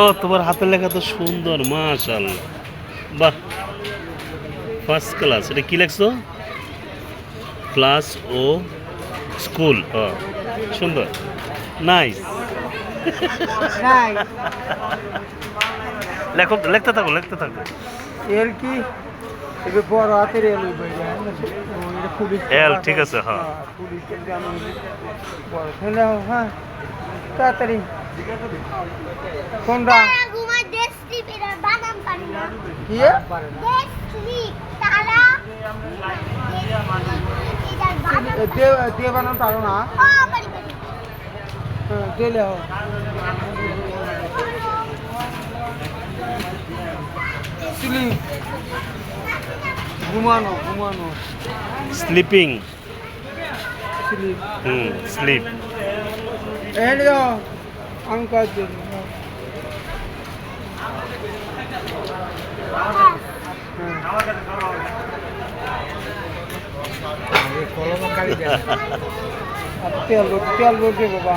ও তোমার হাতের লেখা তো সুন্দর, মাশাআল্লাহ। বাহ, ফার্স্ট ক্লাস। এটা কি লেখছো? ক্লাস ও স্কুল। সুন্দর, নাইস। লেখো, লিখতে থাকো, লিখতে থাকো। এল কি এটা বড় হাতের এল এটা পুলিশ এল, ঠিক আছে, হ্যাঁ। পুলিশ এক্সাম বড় তাহলে হ্যাঁ তাড়াতাড়ি কোনটা ঘুমায় দেশটি বেরা বানাম পারি না কি দেশটি তারা বানাম পারো না ও পারি পারি হ্যাঁ দিলে হোক ঘুমানো ঘুমানো স্লিপিং। Slip slip. এন্ড অঙ্ক দিন তেল তেল বলতে বাবা